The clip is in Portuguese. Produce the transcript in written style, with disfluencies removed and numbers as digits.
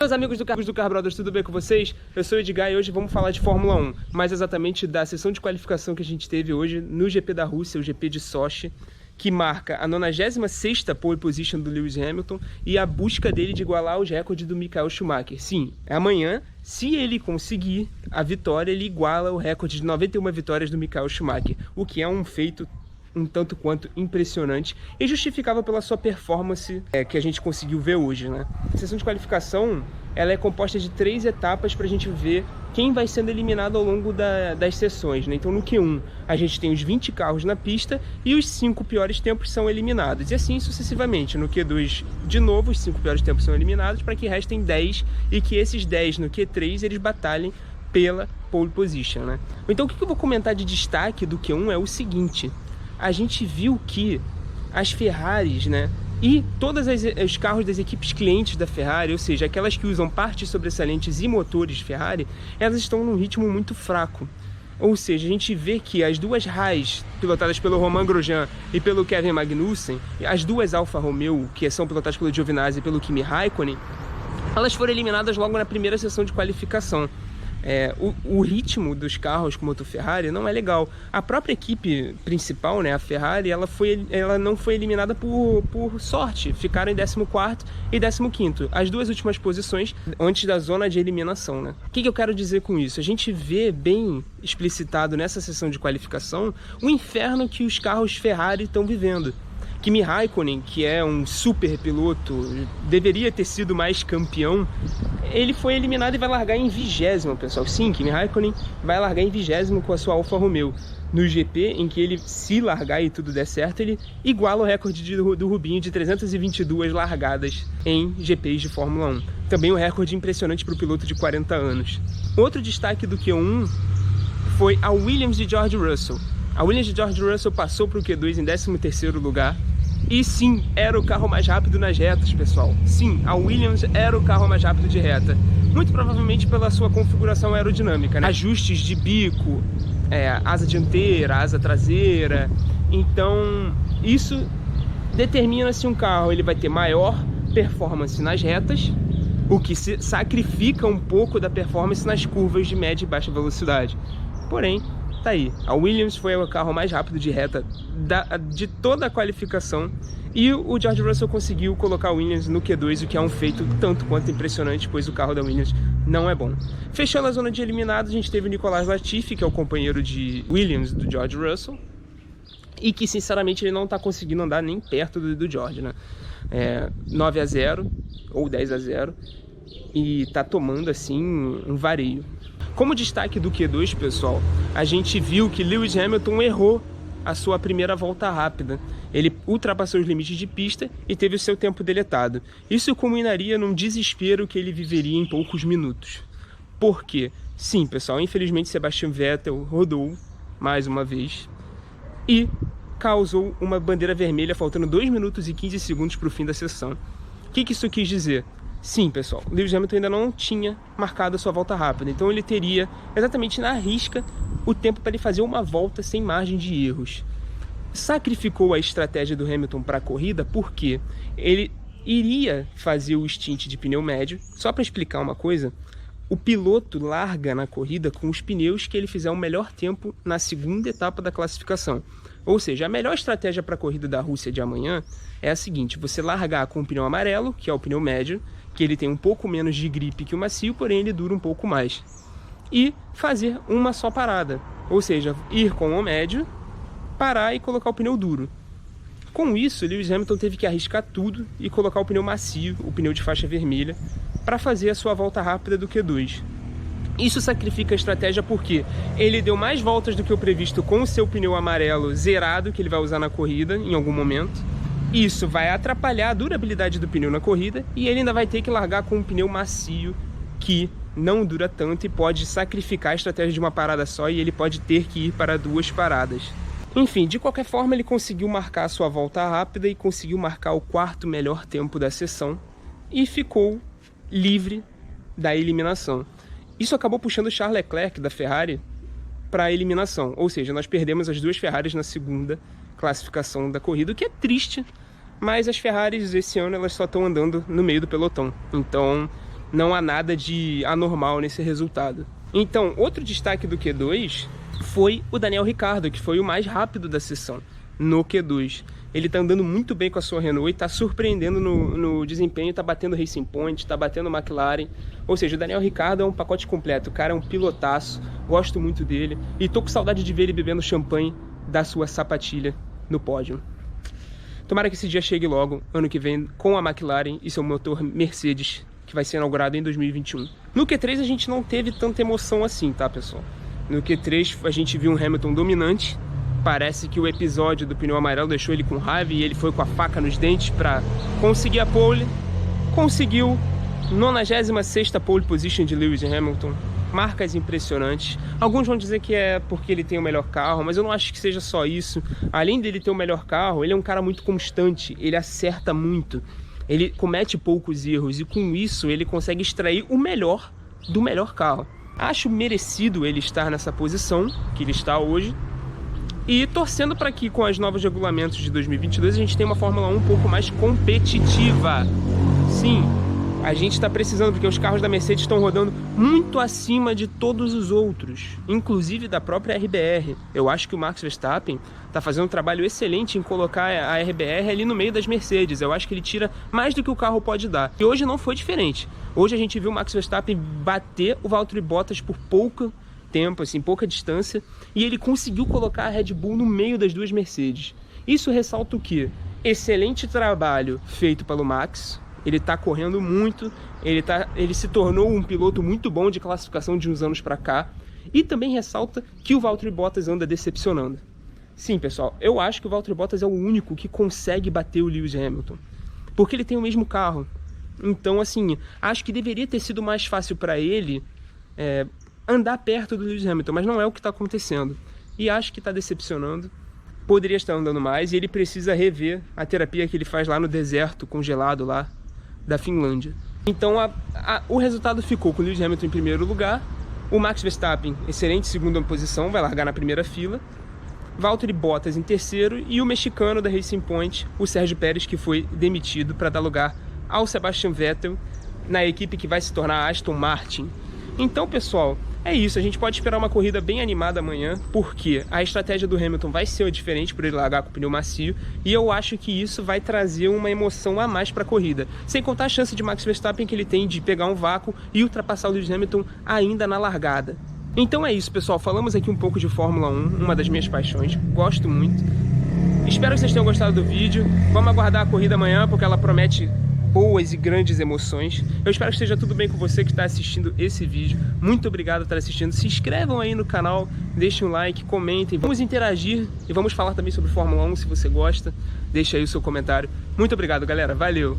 Meus amigos do Car Brothers, tudo bem com vocês? Eu sou o Edgar e hoje vamos falar de Fórmula 1, mais exatamente da sessão de qualificação que a gente teve hoje no GP da Rússia, o GP de Sochi, que marca a 96ª pole position do Lewis Hamilton e a busca dele de igualar os recordes do Michael Schumacher. Sim, amanhã, se ele conseguir a vitória, ele iguala o recorde de 91 vitórias do Michael Schumacher, o que é um feito um tanto quanto impressionante e justificável pela sua performance que a gente conseguiu ver hoje, né? A sessão de qualificação, ela é composta de 3 etapas para a gente ver quem vai sendo eliminado ao longo das sessões, né? Então no Q1 a gente tem os 20 carros na pista e os 5 piores tempos são eliminados, e assim sucessivamente. No Q2, de novo, os 5 piores tempos são eliminados para que restem 10 e que esses 10 no Q3 eles batalhem pela pole position, né? Então o que eu vou comentar de destaque do Q1 é o seguinte: a gente viu que as Ferraris, né, e todos os carros das equipes clientes da Ferrari, ou seja, aquelas que usam partes sobressalentes e motores Ferrari, elas estão num ritmo muito fraco. Ou seja, a gente vê que as duas Haas, pilotadas pelo Romain Grosjean e pelo Kevin Magnussen, as duas Alfa Romeo, que são pilotadas pelo Giovinazzi e pelo Kimi Raikkonen, elas foram eliminadas logo na primeira sessão de qualificação. O ritmo dos carros com motor Ferrari não é legal. A própria equipe principal, né, a Ferrari, ela não foi eliminada por sorte. Ficaram em 14º e 15º, as duas últimas posições antes da zona de eliminação, né? O que eu quero dizer com isso? A gente vê bem explicitado nessa sessão de qualificação o inferno que os carros Ferrari estão vivendo. Kimi Raikkonen, que é um super piloto, deveria ter sido mais campeão, ele foi eliminado e vai largar em 20º, pessoal. Sim, Kimi Raikkonen vai largar em 20º com a sua Alfa Romeo. No GP, em que ele, se largar e tudo der certo, ele iguala o recorde do Rubinho de 322 largadas em GPs de Fórmula 1. Também um recorde impressionante para o piloto de 40 anos. Outro destaque do Q1 foi a Williams de George Russell. A Williams de George Russell passou para o Q2 em 13º lugar. E sim, era o carro mais rápido nas retas, pessoal. Sim, a Williams era o carro mais rápido de reta. Muito provavelmente pela sua configuração aerodinâmica, né? Ajustes de bico, asa dianteira, asa traseira. Então, isso determina se um carro ele vai ter maior performance nas retas, o que se sacrifica um pouco da performance nas curvas de média e baixa velocidade. Porém, tá aí, a Williams foi o carro mais rápido de reta de toda a qualificação e o George Russell conseguiu colocar a Williams no Q2, o que é um feito tanto quanto impressionante, pois o carro da Williams não é bom. Fechando a zona de eliminados, a gente teve o Nicolas Latifi, que é o companheiro de Williams do George Russell, e que sinceramente ele não tá conseguindo andar nem perto do George, né? 9-0 ou 10-0 e tá tomando assim um vareio. Como destaque do Q2, pessoal, a gente viu que Lewis Hamilton errou a sua primeira volta rápida. Ele ultrapassou os limites de pista e teve o seu tempo deletado. Isso culminaria num desespero que ele viveria em poucos minutos. Por quê? Sim, pessoal, infelizmente Sebastian Vettel rodou mais uma vez e causou uma bandeira vermelha faltando 2 minutos e 15 segundos para o fim da sessão. O que isso quis dizer? Sim, pessoal, Lewis Hamilton ainda não tinha marcado a sua volta rápida, então ele teria exatamente na risca o tempo para ele fazer uma volta sem margem de erros. Sacrificou a estratégia do Hamilton para a corrida porque ele iria fazer o stint de pneu médio. Só para explicar uma coisa, o piloto larga na corrida com os pneus que ele fizer o melhor tempo na segunda etapa da classificação. Ou seja, a melhor estratégia para a corrida da Rússia de amanhã é a seguinte: você largar com o pneu amarelo, que é o pneu médio, que ele tem um pouco menos de gripe que o macio, porém ele dura um pouco mais, e fazer uma só parada, ou seja, ir com o médio, parar e colocar o pneu duro. Com isso, Lewis Hamilton teve que arriscar tudo e colocar o pneu macio, o pneu de faixa vermelha, para fazer a sua volta rápida do Q2. Isso sacrifica a estratégia porque ele deu mais voltas do que o previsto com o seu pneu amarelo zerado, que ele vai usar na corrida em algum momento. Isso vai atrapalhar a durabilidade do pneu na corrida e ele ainda vai ter que largar com um pneu macio que não dura tanto e pode sacrificar a estratégia de uma parada só, e ele pode ter que ir para 2 paradas. Enfim, de qualquer forma, ele conseguiu marcar a sua volta rápida e conseguiu marcar o 4º melhor tempo da sessão e ficou livre da eliminação. Isso acabou puxando Charles Leclerc da Ferrari para a eliminação, ou seja, nós perdemos as 2 Ferraris na segunda classificação da corrida, o que é triste, mas as Ferraris esse ano elas só estão andando no meio do pelotão, então Não há nada de anormal nesse resultado. Então, outro destaque do Q2 foi o Daniel Ricciardo, que foi o mais rápido da sessão no Q2. Ele está andando muito bem com a sua Renault e está surpreendendo no desempenho, está batendo Racing Point, está batendo McLaren. Ou seja, o Daniel Ricciardo é um pacote completo, o cara é um pilotaço, gosto muito dele e tô com saudade de ver ele bebendo champanhe da sua sapatilha no pódio. Tomara que esse dia chegue logo, ano que vem, com a McLaren e seu motor Mercedes, que vai ser inaugurado em 2021. No Q3 a gente não teve tanta emoção assim, tá, pessoal? No Q3 a gente viu um Hamilton dominante. Parece que o episódio do pneu amarelo deixou ele com raiva e ele foi com a faca nos dentes para conseguir a pole. Conseguiu 96ª pole position de Lewis Hamilton. Marcas impressionantes. Alguns vão dizer que é porque ele tem o melhor carro, mas eu não acho que seja só isso. Além dele ter o melhor carro, ele é um cara muito constante, ele acerta muito. Ele comete poucos erros e com isso ele consegue extrair o melhor do melhor carro. Acho merecido ele estar nessa posição que ele está hoje. E torcendo para que com os novos regulamentos de 2022 a gente tenha uma Fórmula 1 um pouco mais competitiva. Sim, a gente está precisando, porque os carros da Mercedes estão rodando muito acima de todos os outros, inclusive da própria RBR. Eu acho que o Max Verstappen está fazendo um trabalho excelente em colocar a RBR ali no meio das Mercedes. Eu acho que ele tira mais do que o carro pode dar. E hoje não foi diferente. Hoje a gente viu o Max Verstappen bater o Valtteri Bottas por pouco tempo, assim, pouca distância, e ele conseguiu colocar a Red Bull no meio das duas Mercedes. Isso ressalta o quê? Excelente trabalho feito pelo Max, ele está correndo muito, ele se tornou um piloto muito bom de classificação de uns anos para cá, e também ressalta que o Valtteri Bottas anda decepcionando. Sim, pessoal, eu acho que o Valtteri Bottas é o único que consegue bater o Lewis Hamilton, porque ele tem o mesmo carro. Então, assim, acho que deveria ter sido mais fácil para ele andar perto do Lewis Hamilton, mas não é o que está acontecendo. E acho que está decepcionando. Poderia estar andando mais e ele precisa rever a terapia que ele faz lá no deserto congelado lá da Finlândia. Então o resultado ficou com o Lewis Hamilton em primeiro lugar, o Max Verstappen, excelente segunda posição, vai largar na primeira fila, Valtteri Bottas em terceiro e o mexicano da Racing Point, o Sérgio Pérez, que foi demitido para dar lugar ao Sebastian Vettel na equipe que vai se tornar a Aston Martin. Então, pessoal, é isso, a gente pode esperar uma corrida bem animada amanhã, porque a estratégia do Hamilton vai ser diferente por ele largar com o pneu macio, e eu acho que isso vai trazer uma emoção a mais para a corrida. Sem contar a chance de Max Verstappen que ele tem de pegar um vácuo e ultrapassar o Lewis Hamilton ainda na largada. Então é isso, pessoal, falamos aqui um pouco de Fórmula 1, uma das minhas paixões, gosto muito. Espero que vocês tenham gostado do vídeo, vamos aguardar a corrida amanhã, porque ela promete boas e grandes emoções. Eu espero que esteja tudo bem com você que está assistindo esse vídeo. Muito obrigado por estar assistindo. Se inscrevam aí no canal, deixem um like, comentem. Vamos interagir e vamos falar também sobre Fórmula 1 se você gosta. Deixa aí o seu comentário. Muito obrigado, galera. Valeu!